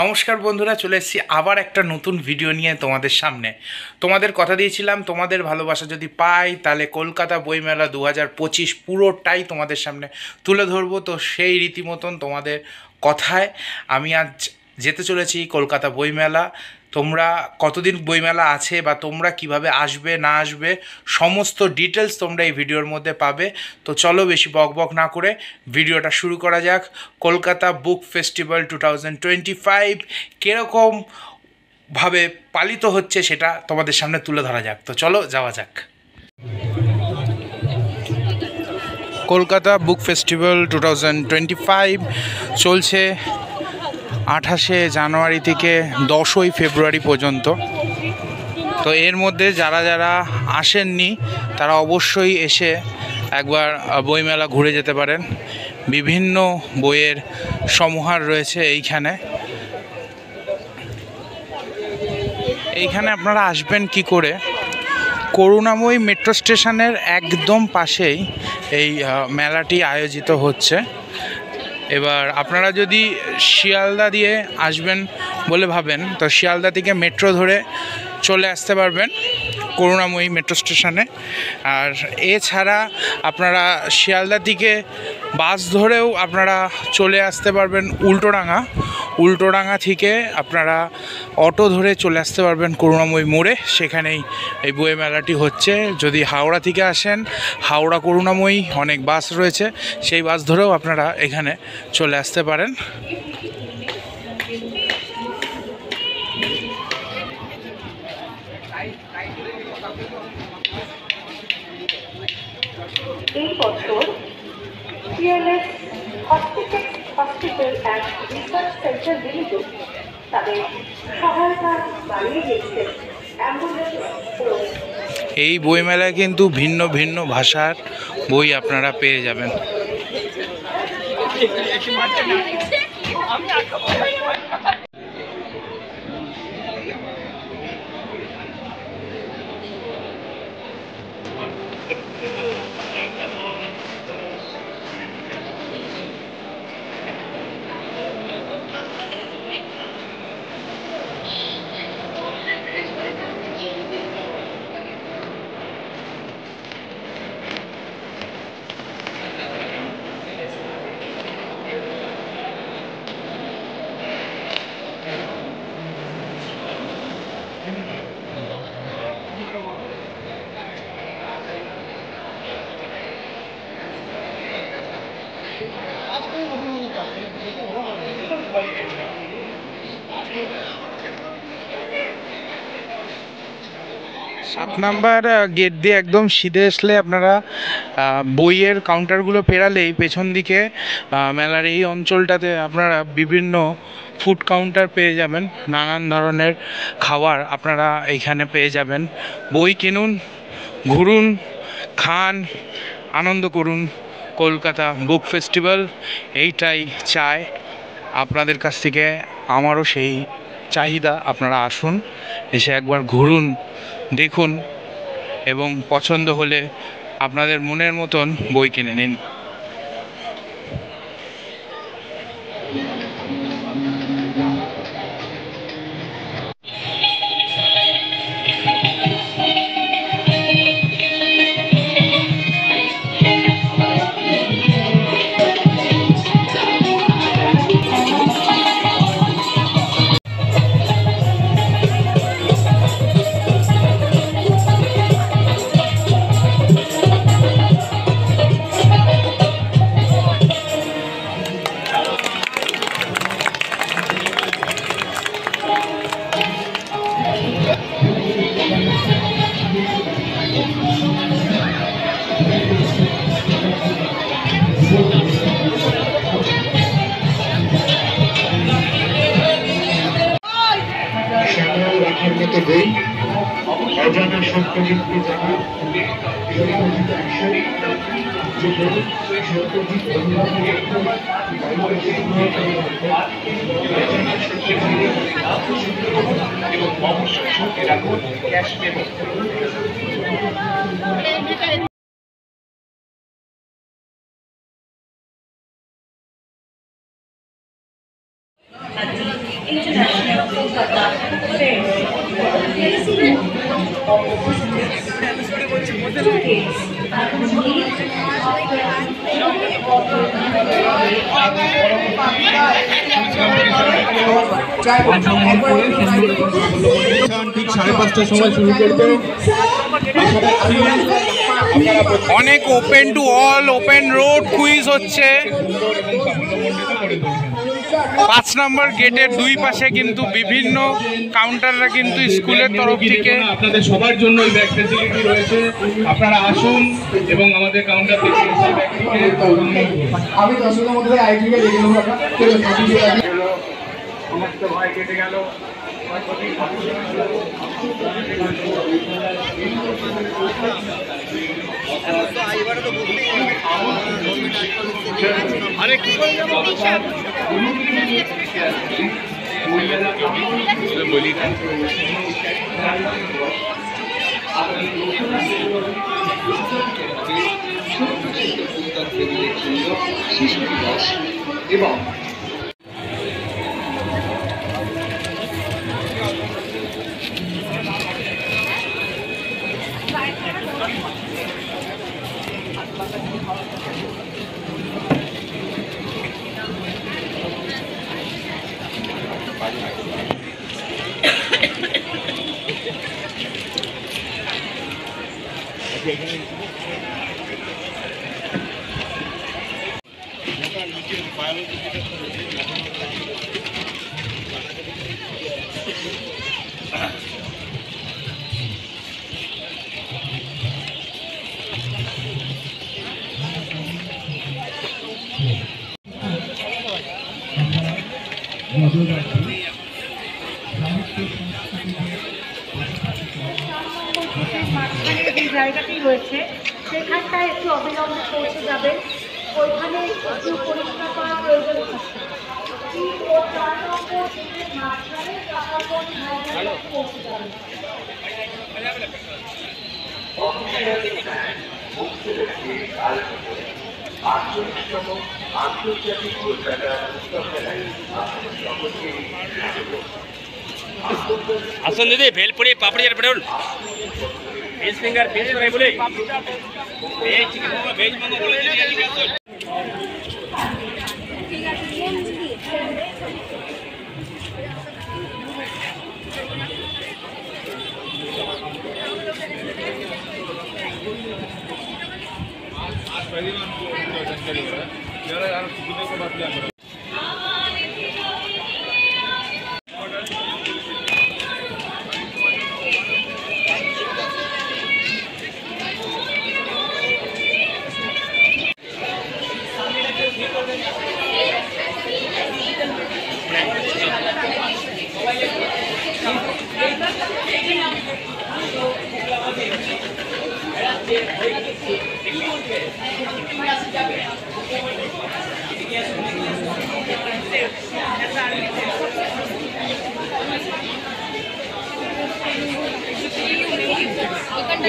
নমস্কার বন্ধুরা, চলে এসেছি আবার একটা নতুন ভিডিও নিয়ে তোমাদের সামনে। তোমাদের কথা দিয়েছিলাম তোমাদের ভালোবাসা যদি পাই তাহলে কলকাতা বইমেলা 2025 পুরোটাই তোমাদের সামনে তুলে ধরবো। তো সেই রীতিমতন তোমাদের কথায় আমি আজ যেতে চলেছি কলকাতা বইমেলা। তোমরা কতদিন বইমেলা আছে বা তোমরা কিভাবে আসবে না আসবে সমস্ত ডিটেলস তোমরা এই ভিডিওর মধ্যে পাবে। তো চলো বেশি বকবক না করে ভিডিওটা শুরু করা যাক। কলকাতা বুক ফেস্টিভ্যাল 2025 কীরকমভাবে পালিত হচ্ছে সেটা তোমাদের সামনে তুলে ধরা যাক। তো চলো যাওয়া যাক। কলকাতা বুক ফেস্টিভ্যাল 2025 চলছে 28শে জানুয়ারি থেকে 10ই ফেব্রুয়ারি পর্যন্ত। তো এর মধ্যে যারা যারা আসেননি তারা অবশ্যই এসে একবার বইমেলা ঘুরে যেতে পারেন। বিভিন্ন বইয়ের সমাহার রয়েছে এইখানে আপনারা আসবেন কি করে? করুণাময়ী মেট্রো স্টেশনের একদম পাশেই এই মেলাটি আয়োজিত হচ্ছে। এবার আপনারা যদি শিয়ালদা দিয়ে আসবেন বলে ভাবেন তো শিয়ালদা থেকে মেট্রো ধরে চলে আসতে পারবেন করুণাময়ী মেট্রো স্টেশনে। আর এছাড়া আপনারা শিয়ালদা থেকে বাস ধরেও আপনারা চলে আসতে পারবেন উল্টোডাঙা থেকে আপনারা অটো ধরে চলে আসতে পারবেন করুণাময়ী মোড়ে, সেখানেই এই বই মেলাটি হচ্ছে। যদি হাওড়া থেকে আসেন হাওড়া করুণাময়ী অনেক বাস রয়েছে, সেই বাস ধরেও আপনারা এখানে চলে আসতে পারেন। এই বছর CLS hospital and research centre limited তাদের সহায়তা বাড়িয়ে দিয়েছে অ্যাম্বুলেন্স। এই বইমেলায় কিন্তু ভিন্ন ভিন্ন ভাষার বই আপনারা পেয়ে যাবেন। সাত নাম্বার গেট দিয়ে একদম সিধে আসলে আপনারা বইয়ের কাউন্টারগুলো পেরালেই পেছন দিকে মেলার এই অঞ্চলটাতে আপনারা বিভিন্ন ফুড কাউন্টার পেয়ে যাবেন। নানান ধরনের খাবার আপনারা এইখানে পেয়ে যাবেন। বই কিনুন, ঘুরুন, খান, আনন্দ করুন। কলকাতা বুক ফেস্টিভ্যাল এইটাই চায় আপনাদের কাছ থেকে, আমারও সেই চাহিদা। আপনারা আসুন, এসে একবার ঘুরুন, দেখুন এবং পছন্দ হলে আপনাদের মনের মতন বই কিনে নিন। বই অজানা সত্যজিৎকে জানা সত্যজিৎ এবং অবশ্যই সঙ্গে রাখুন ক্যাশ মেমো। International ঠিক 5:30টার সময় শুরু করবে। অনেক open to all, open road quiz হচ্ছে। 5 নম্বর গেটের দুই পাশে কিন্তু বিভিন্ন কাউন্টাররা কিন্তু স্কুলের তরফ থেকে আপনাদের সবার জন্য এই ব্যাগ ফেসিলিটি রয়েছে, আপনারা আসুন এবং আমাদের কাউন্টার থেকে সেই ব্যাগটিকে আমি 10 মিনিটের মধ্যে আইডিকে রেখে দেবো। সমস্ত ভয় কেটে গেল। বলি না এবং জায়গাটি রয়েছে সেখানটায় একটু অবিলম্বে পৌঁছে যাবেন। ওইখানে একটু পরিষ্কার করার প্রয়োজন আছে। পৌঁছে যাবেন। আন্তর্জাতিক কলকাতা পুস্তক মেলায় আপনাদের সকলকে আসুন দিদি ভেলপুরি পাপড়ি আর petrol veg finger veg fry বলে veg chicken momo veg momo বলে দিদি এদিকে আসুন।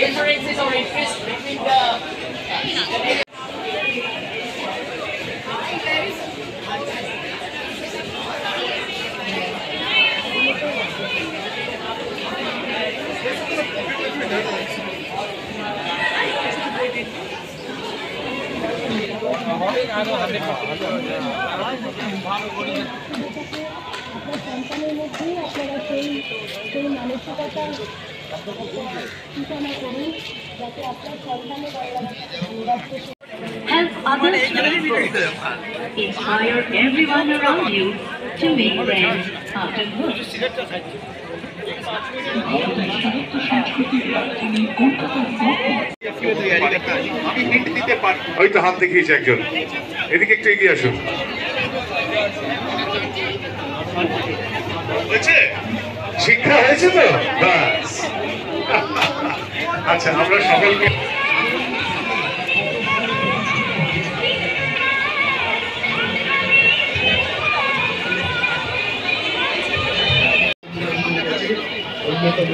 Differences or interest between the সন্তানের মধ্যেই আপনারা সেই মানসিকতা ঠিকানা করুন যাতে আপনার সন্তানের Help others learn books. Inspire everyone around you to make them after books. আমি হিন্ট দিতে পারি। ওই তো হাত দেখিয়েছে একজন, এদিকে একটু এগিয়ে আসুন। হয়েছে? শিক্ষা হয়েছে তো ব্যাস। আচ্ছা আমরা সকলকে অন্যতম